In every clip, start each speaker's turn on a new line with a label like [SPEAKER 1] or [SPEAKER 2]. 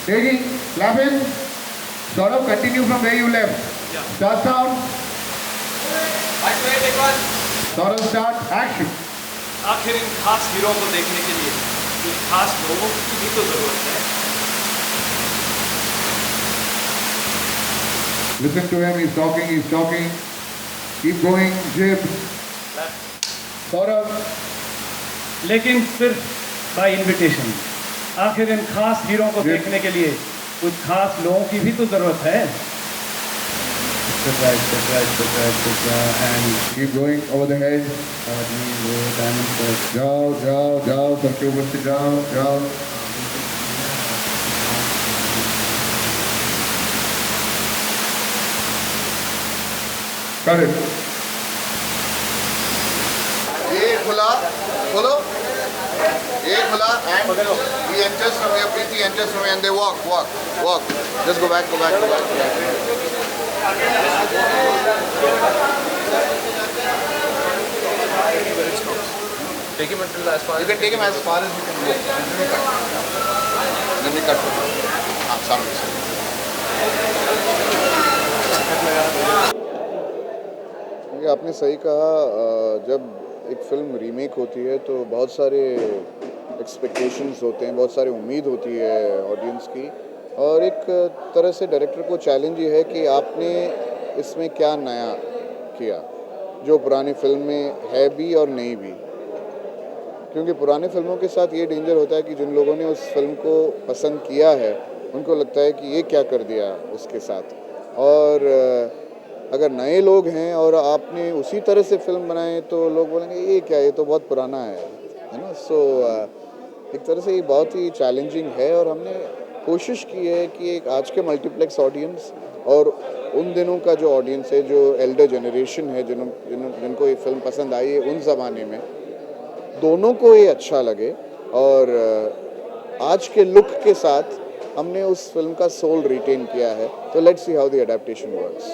[SPEAKER 1] Taking, clapping. Sort of continue from where you left.
[SPEAKER 2] Yeah.
[SPEAKER 1] Start sound. Sort of start action.
[SPEAKER 2] आखिर इन खास hero को देखने के लिए कुछ खास लोगों की भी तो जरूरत है।
[SPEAKER 1] Listen to him, he's talking. Keep going, Jib. Sort of.
[SPEAKER 2] लेकिन सिर्फ बाय इनविटेशन। आखिर इन खास हीरो को देखने के लिए कुछ खास लोगों की भी तो जरूरत है।
[SPEAKER 1] Step right, and keep going over the head. जाओ, सबके ऊपर से जाओ. Got it.
[SPEAKER 3] ये खुला, खोलो. ये खुला and he enters from here, Preeti enters from here and they walk. Just go back.
[SPEAKER 4] Take him until as far
[SPEAKER 3] You can take him as far as you can go. Then we cut. Saamne. ये आपने सही कहा, जब एक film remake होती है तो बहुत सारे एक्सपेक्टेशंस होते हैं, बहुत सारी उम्मीद होती है ऑडियंस की, और एक तरह से डायरेक्टर को चैलेंज ये है कि आपने इसमें क्या नया किया जो पुरानी फिल्म में है भी और नहीं भी, क्योंकि पुराने फिल्मों के साथ ये डेंजर होता है कि जिन लोगों ने उस फिल्म को पसंद किया है उनको लगता है कि ये क्या कर दिया उसके साथ, और अगर नए लोग हैं और आपने उसी तरह से फिल्म बनाए तो लोग बोलेंगे ये क्या, ये तो बहुत पुराना है ना। सो एक तरह से ये बहुत ही चैलेंजिंग है, और हमने कोशिश की है कि एक आज के मल्टीप्लेक्स ऑडियंस और उन दिनों का जो ऑडियंस है, जो एल्डर जनरेशन है, जिनको ये फिल्म पसंद आई है उन ज़माने में, दोनों को ये अच्छा लगे, और आज के लुक के साथ हमने उस फिल्म का सोल रिटेन किया है। तो let's see how the adaptation works.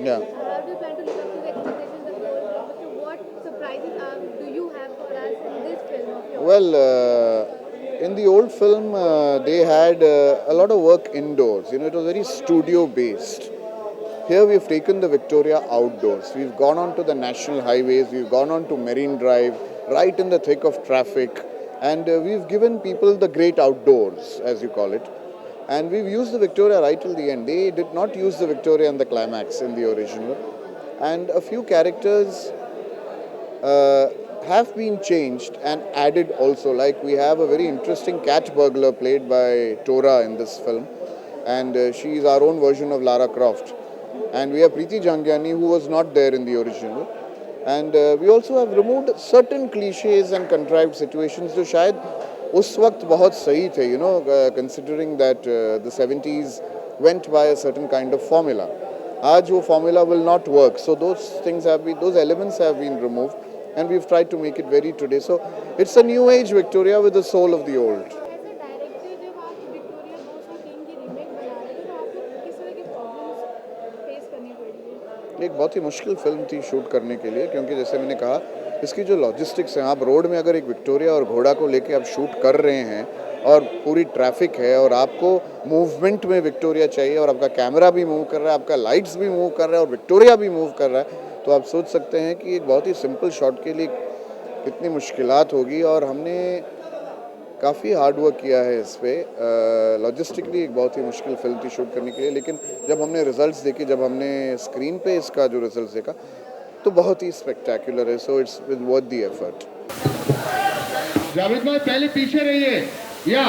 [SPEAKER 3] Yeah.
[SPEAKER 5] How do you plan to live up to the expectations of the old blockbuster? What surprises do you have for us in this film of yours?
[SPEAKER 3] Well, in the old film, they had a lot of work indoors. You know, it was very studio-based. Here we've taken the Victoria outdoors. We've gone on to the national highways. We've gone on to Marine Drive, right in the thick of traffic. And we've given people the great outdoors, as you call it. And we've used the Victoria right till the end. They did not use the Victoria in the climax in the original. And a few characters have been changed and added also. Like we have a very interesting cat burglar played by Tora in this film. And she is our own version of Lara Croft. And we have Preeti Jangiani, who was not there in the original. And we also have removed certain cliches and contrived situations जो शायद उस वक्त बहुत सही थे, you know, considering that the 70s went by a certain kind of formula. आज वो formula will not work, so those elements have been removed, and we've tried to make it very today. So it's a new age Victoria with the soul of the old. एक बहुत ही मुश्किल film थी shoot करने के लिए, क्योंकि जैसे मैंने कहा इसकी जो लॉजिस्टिक्स हैं, आप रोड में अगर एक विक्टोरिया और घोड़ा को लेके आप शूट कर रहे हैं और पूरी ट्रैफिक है और आपको मूवमेंट में विक्टोरिया चाहिए और आपका कैमरा भी मूव कर रहा है, आपका लाइट्स भी मूव कर रहा है और विक्टोरिया भी मूव कर रहा है, तो आप सोच सकते हैं कि एक बहुत ही सिंपल शॉट के लिए कितनी मुश्किलात होगी। और हमने काफ़ी हार्ड वर्क किया है इस पर। लॉजिस्टिकली एक बहुत ही मुश्किल फिल्म थी शूट करने के लिए, लेकिन जब हमने रिजल्ट्स देखे, जब हमने स्क्रीन पे इसका जो रिजल्ट देखा, तो बहुत ही स्पेक्टेकुलर है। So it's worth the effort.
[SPEAKER 1] Javed भाई पहले पीछे रहिए, या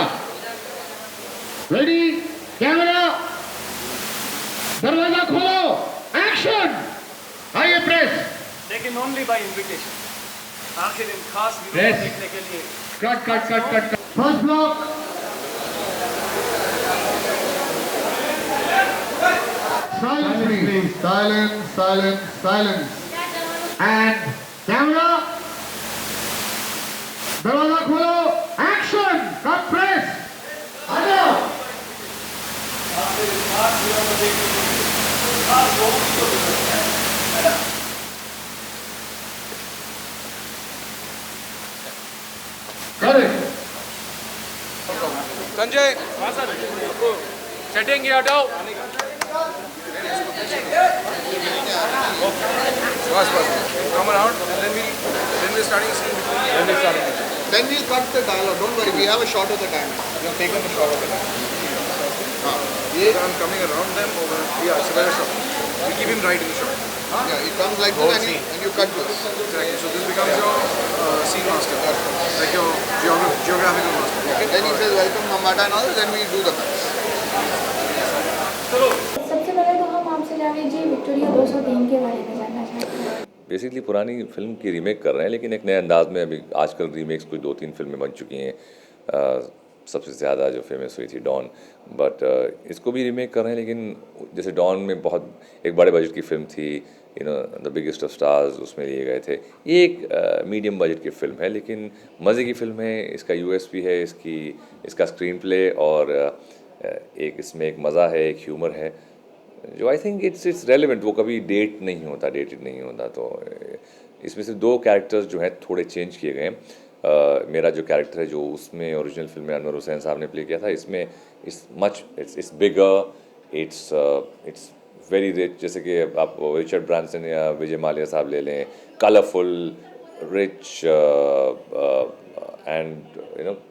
[SPEAKER 1] रेडी, कैमरा, दरवाजा खोलो, एक्शन, आइए प्रेस।
[SPEAKER 2] लेकिन ओनली बाय इनविटेशन। आखिर इन खास हीरो को देखने के लिए
[SPEAKER 1] cut. First block, silence, and camera, दरवाजा खोलो, एक्शन, कट, प्रेस, आ जाओ।
[SPEAKER 2] आखिर इन खास हीरो को देखने के लिए खास लोगों की तो जरूरत है।
[SPEAKER 1] Correct.
[SPEAKER 4] संजय सेटिंग ये हटाओ बस come around and then we're starting scene
[SPEAKER 3] Then we'll cut the dialogue. Don't worry, we have a shot of the time. We have taken a shot of the time.
[SPEAKER 4] I'm coming around them over yeah it's a better shot we keep him right in the shot
[SPEAKER 3] Yeah, it comes like this and you cut this.
[SPEAKER 4] exactly so this becomes your scene master like your geographical master
[SPEAKER 3] Okay. Then he says welcome Mamata and all. Then we do the cuts.
[SPEAKER 6] सबसे पहले तो हम आपसे जावेद जी Victoria 203 के बारे में जानना चाहते हैं।
[SPEAKER 7] बेसिकली पुरानी फिल्म की रीमेक कर रहे हैं लेकिन एक नए अंदाज में। अभी आजकल रीमेक्स कोई 2-3 फिल्में बन चुकी हैं। सबसे ज़्यादा जो फेमस हुई थी डॉन, बट इसको भी रीमेक कर रहे हैं लेकिन जैसे डॉन में बहुत एक बड़े बजट की फिल्म थी, द बिगेस्ट ऑफ स्टार्स उसमें लिए गए थे। ये एक मीडियम बजट की फिल्म है लेकिन मज़े की फिल्म है। इसका यूएसपी है इसका स्क्रीन प्ले और एक इसमें एक मज़ा है, एक ह्यूमर है जो आई थिंक इट्स रेलेवेंट। वो कभी डेटेड नहीं होता। तो इसमें से 2 कैरेक्टर्स जो हैं थोड़े चेंज किए गए हैं। मेरा जो कैरेक्टर है जो उसमें ओरिजिनल फिल्म में अनवर हुसैन साहब ने प्ले किया था, इसमें it's bigger, it's very rich. जैसे कि आप रिचर्ड ब्रांसन या विजय माल्या साहब ले लें, कलरफुल, रिच एंड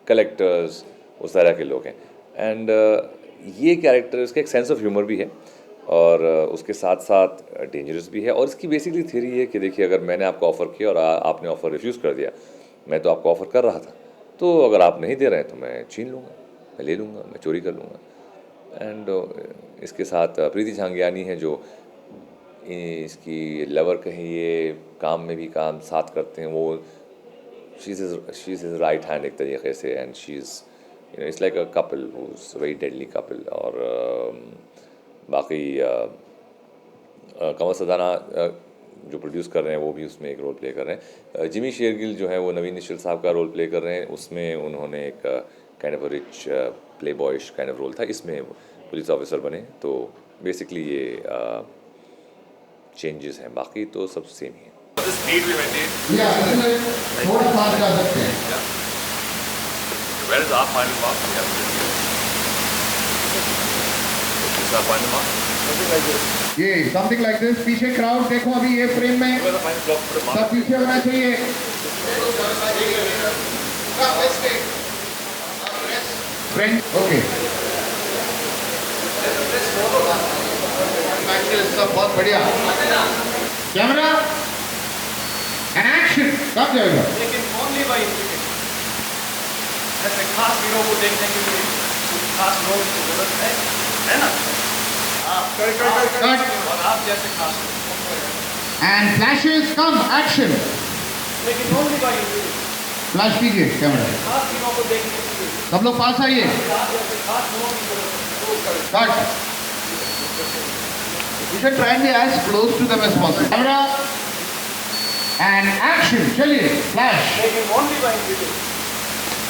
[SPEAKER 7] कलेक्टर्स, उस तरह के लोग हैं। एंड ये कैरेक्टर, इसका एक सेंस ऑफ ह्यूमर भी है और उसके साथ साथ डेंजरस भी है। और इसकी बेसिकली थ्योरी है कि देखिए, अगर मैंने आपको ऑफ़र किया और आपने ऑफ़र रिफ्यूज़ कर दिया, मैं तो आपको ऑफ़र कर रहा था, तो अगर आप नहीं दे रहे हैं तो मैं छीन लूँगा, मैं ले लूँगा, मैं चोरी कर लूँगा। एंड इसके साथ प्रीति झांगियानी है जो इसकी लवर कहिए, काम में भी काम साथ करते हैं। वो शी इज़ राइट हैंड एक तरीके से, and she is it's like a couple who is very deadly couple. और बाकी कमर सदाना जो प्रोड्यूस कर रहे हैं वो भी उसमें एक रोल प्ले कर रहे हैं। जिमी शेरगिल जो है वो नवीन निश्चल साहब का रोल प्ले कर रहे हैं। उसमें उन्होंने एक kind of rich play boyish kind of role था, इसमें पुलिस ऑफिसर बने। तो बेसिकली ये चेंजेस हैं, बाकी तो सब सेम ही है।
[SPEAKER 1] Yeah, इसमें थोड़ा पास कर सकते हैं।
[SPEAKER 7] Where is our final mark? Is our final mark?
[SPEAKER 1] ये समथिंग लाइक दिस। पीछे क्राउड देखो, अभी ये फ्रेम में सब पीछे होना चाहिए। फ्रेंड ओके, सब बहुत बढ़िया। कैमरा एंड एक्शन, कब जाएगा?
[SPEAKER 2] लेकिन ओनली बाय इन्विटेशन। ऐसे खास हीरो को देखने के लिए कुछ खास लोग की जरूरत है ना?
[SPEAKER 1] कट
[SPEAKER 2] और आप जैसे खास
[SPEAKER 1] एंड फ्लैशेस, कम एक्शन।
[SPEAKER 2] लेकिन ओनली बाय इन्विटेशन।
[SPEAKER 1] फ्लैश कीजिए कैमरा,
[SPEAKER 2] खास हीरो को देखने के लिए
[SPEAKER 1] सब लोग पास आइए।
[SPEAKER 2] आप जैसे खास लोगों की जरूरत है।
[SPEAKER 1] Cut. You should try and be as close to them as possible. Camera and action. चलिए, flash.
[SPEAKER 2] लेकिन ओनली बाय इन्विटेशन।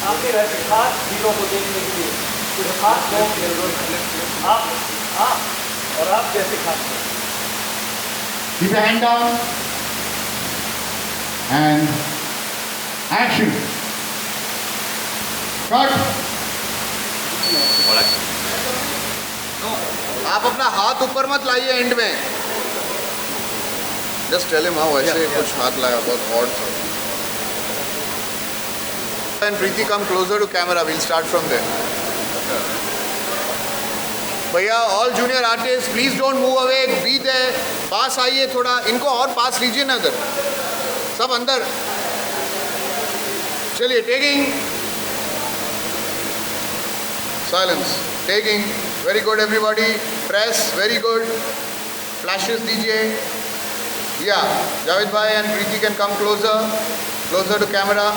[SPEAKER 2] आपके ऐसे खास हीरो को देखने के लिए कुछ खास लोगों की जरूरत है। आप और आप जैसे खास लोग।
[SPEAKER 1] Keep your hand down. And action. Cut.
[SPEAKER 3] आप अपना हाथ ऊपर मत लाइए एंड में। जस्ट टेल हिम हाउ ऐसे कुछ हाथ लाया, बहुत ऑड था। And Preeti come closer to camera, we'll start from there. भैया all junior artist please don't move away, be there. पास आइए थोड़ा, इनको और पास लीजिए ना, इधर सब अंदर। चलिए, taking, silence, taking, very good everybody, press, very good, flashes दीजिए। या जावेद भाई and Preeti can come closer to camera,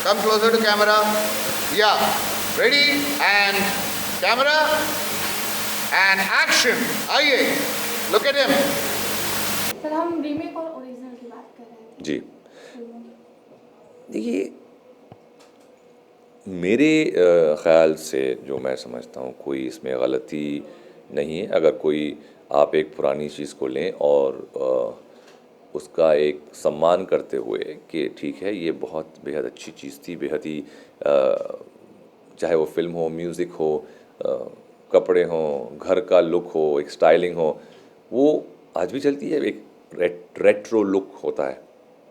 [SPEAKER 3] come closer to camera. या ready and camera and action. आइए, लुक एट हिम।
[SPEAKER 6] सर हम रीमेक और ओरिजिनल की बात कर रहे थे।
[SPEAKER 7] जी, देखिए मेरे ख़्याल से जो मैं समझता हूँ कोई इसमें गलती नहीं है। अगर कोई आप एक पुरानी चीज़ को लें और उसका एक सम्मान करते हुए कि ठीक है ये बहुत बेहद अच्छी चीज़ थी, बेहद ही चाहे वो फिल्म हो, म्यूज़िक हो, कपड़े हों, घर का लुक हो, एक स्टाइलिंग हो, वो आज भी चलती है। एक रेट्रो लुक होता है,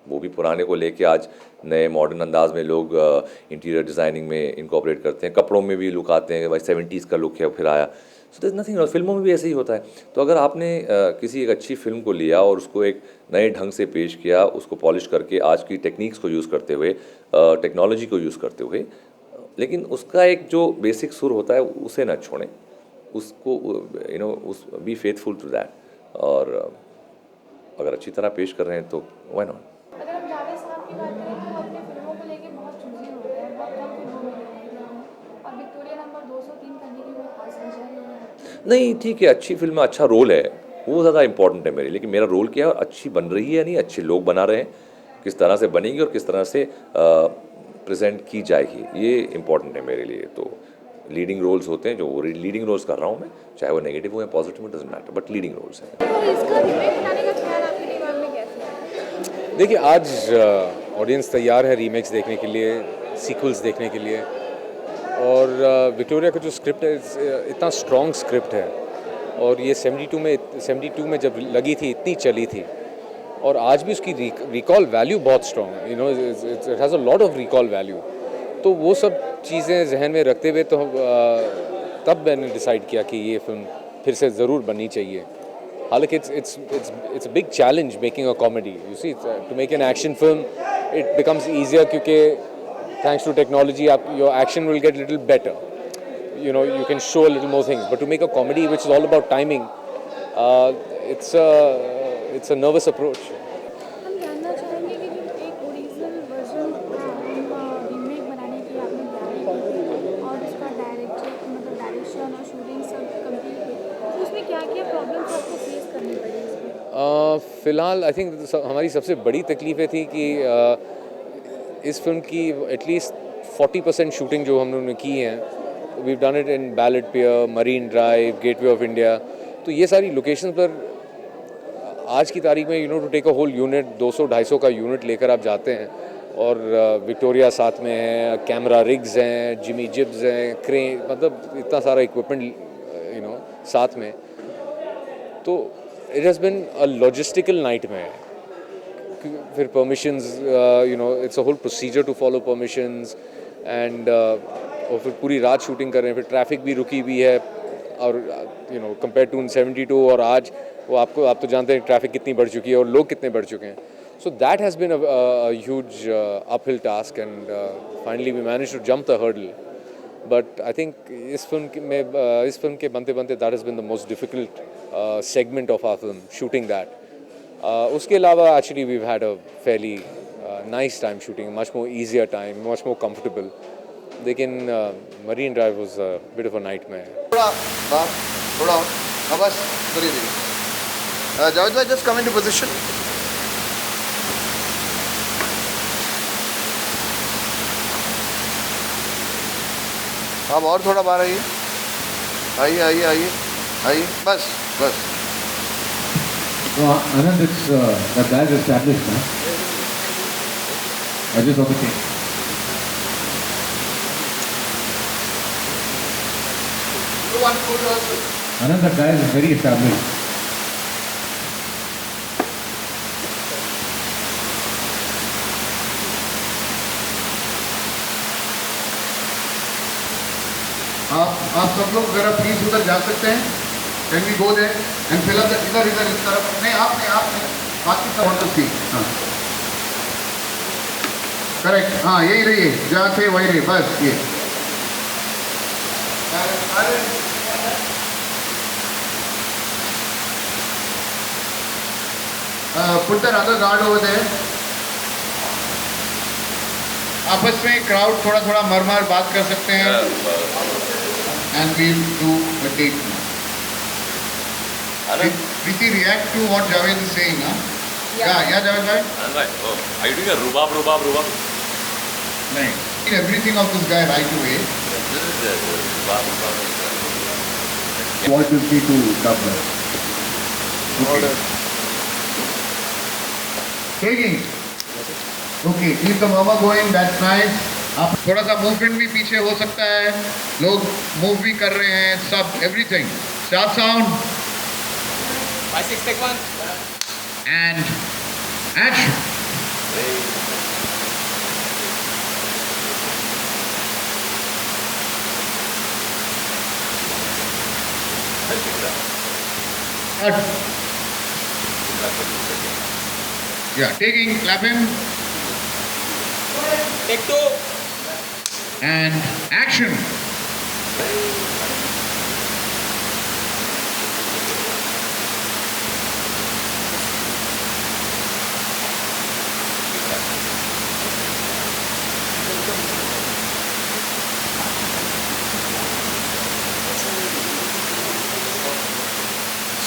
[SPEAKER 7] वो भी पुराने को लेके आज नए मॉडर्न अंदाज में लोग इंटीरियर डिज़ाइनिंग में इनकॉर्पोरेट करते हैं, कपड़ों में भी लुक आते हैं, भाई 70s का लुक है फिर आया। सो देयर नथिंग, और फिल्मों में भी ऐसे ही होता है। तो अगर आपने किसी एक अच्छी फिल्म को लिया और उसको एक नए ढंग से पेश किया, उसको पॉलिश करके आज की टेक्निक्स को यूज़ करते हुए, टेक्नोलॉजी को यूज़ करते हुए, लेकिन उसका एक जो बेसिक सुर होता है उसे ना छोड़ें, उसको उस बी फेथफुल टू दैट, और अगर अच्छी तरह पेश कर रहे हैं तो व्हाई नॉट।
[SPEAKER 6] अगर हम जावेद साहब की बात करें तो अपने फिल्मों को लेके बहुत चूजी होते हैं, बहुत कम फिल्मों में दिखाई देते हैं, और विक्टोरिया नंबर 203 करने की कोई खास वजह नहीं है।
[SPEAKER 7] नहीं, ठीक है, अच्छी फिल्म में अच्छा रोल है, वो ज़्यादा इंपॉर्टेंट है मेरे लिए कि मेरा रोल क्या है, अच्छी बन रही है, नहीं अच्छे लोग बना रहे हैं, किस तरह से बनेगी और किस तरह से प्रेजेंट की जाएगी, ये इंपॉर्टेंट है मेरे लिए। तो लीडिंग रोल्स होते हैं, जो लीडिंग रोल्स कर रहा हूँ मैं, चाहे वो नेगेटिव हो या positive, doesn't matter, but leading roles हैं।
[SPEAKER 5] तो इसका रीमेक बनाने का ख्याल आपके दिमाग में कैसे है?
[SPEAKER 8] देखिए, आज ऑडियंस तैयार है रीमेक्स देखने के लिए, सीक्वल्स देखने के लिए, और विक्टोरिया का जो स्क्रिप्ट है इतना स्ट्रॉन्ग स्क्रिप्ट है, और ये 72 में जब लगी थी इतनी चली थी, और आज भी उसकी रिकॉल वैल्यू बहुत स्ट्रॉन्ग है, it has a lot of recall value. तो वो सब चीज़ें जहन में रखते हुए तो तब मैंने डिसाइड किया कि ये फिल्म फिर से ज़रूर बननी चाहिए। हालांकि it's big challenge making a comedy, you see, to make an action film it becomes easier, क्योंकि thanks to technology your action will get little better, you can show a little more things, but to make a comedy which is all about timing, it's a nervous approach.
[SPEAKER 6] हम जानना चाहेंगे कि जो एक original version remake बनाने की आपने तैयारी की थी और उसका डायरेक्शन और शूटिंग सब कंप्लीट हुई, तो उसमें क्या क्या प्रॉब्लम्स आपको फेस करनी पड़ी इसमें?
[SPEAKER 8] फ़िलहाल आई थिंक हमारी सबसे बड़ी तकलीफ़ें थी कि इस फिल्म की एटलीस्ट 40% शूटिंग जो हम लोगों ने की हैं, we done it in Ballard Pier, Marine Drive, Gateway of India, तो ये सारी लोकेशन पर आज की तारीख में to take a whole unit, 200-250 का यूनिट लेकर आप जाते हैं, और विक्टोरिया साथ में है, कैमरा रिग्स हैं, जिमी जिब्स हैं, क्रेन, मतलब इतना सारा इक्विपमेंट साथ में, तो it has been a logistical nightmare. फिर permissions, it's a whole procedure to follow permissions, and और फिर पूरी रात शूटिंग कर रहे हैं, फिर ट्रैफिक भी रुकी हुई है, और कंपेयर टू 72 और आज वो आप तो जानते हैं ट्रैफिक कितनी बढ़ चुकी है और लोग कितने बढ़ चुके हैं। So that has been a huge uphill task, and finally we manage to jump the hurdle, but I think इस फिल्म के बनते बनते that has been the most difficult segment of our film, shooting that. उसके अलावा actually we had a fairly nice time shooting, much more easier time, much more comfortable, लेकिन Marine Drive was a bit of a nightmare.
[SPEAKER 3] थोड़ा हाँ बस करिए दीजिए। जावेद भाई, just come into position. अब और थोड़ा बाहर आइए, आइए आइए आइए आइए, बस बस।
[SPEAKER 1] No, Anand, it's that guy is established, man. I just want to think. Anand, that guy is very established. आप सब लोग जरा प्लीज उधर जा सकते हैं? Can we go there and fill up the इधर इस तरफ? नहीं, आप नहीं, बाकी सब होटल थी। हाँ, करेक्ट, हाँ यही रहिए, जहाँ थे वही रहिए, बस ये। Put that other guard over there. आपस में क्राउड थोड़ा मर बात कर सकते हैं, and we'll do a take. Preeti, react to what Javed is saying, huh? Yeah, Javed bhai?
[SPEAKER 7] Oh, are you doing a rubab?
[SPEAKER 1] No. Everything of this guy right away.
[SPEAKER 7] This is rubab.
[SPEAKER 1] What is he to dub that? Okay. Taking. Okay, keep the mama going, that's nice. आप थोड़ा सा movement भी पीछे हो सकता है, लोग move भी कर रहे हैं, सब everything. Start sound.
[SPEAKER 2] 5, 6, take 1.
[SPEAKER 1] And action. Cut. Yeah, taking, clap him.
[SPEAKER 2] Take 2.
[SPEAKER 1] And action.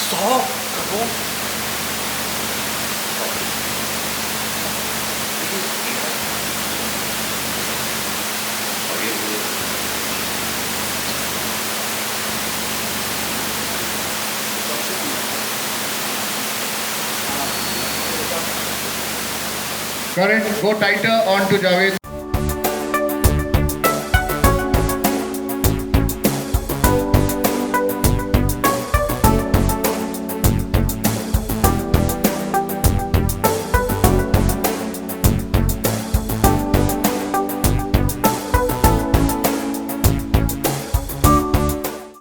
[SPEAKER 2] Stop.
[SPEAKER 1] Current, go tighter on to Javed.